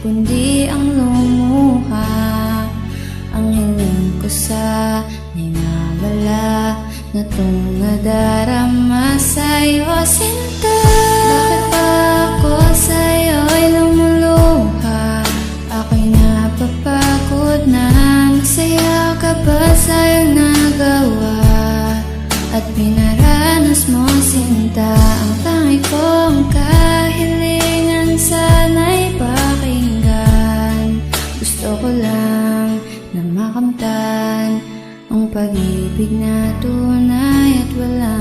kundi ang lumuha. Ang hiling ko sa ninawala na itong nadarama sa'yo, sinta. Bakit ba ako sa'yo'y lumuluha? Ako'y napapagod na. Masaya ka ba sa'yo nagawa at pinaranas mo, sinta? Ang tangi kong kahilingan sana'y pakinggan. Gusto ko lang na makamtan ang pag-ibig na tunay at wala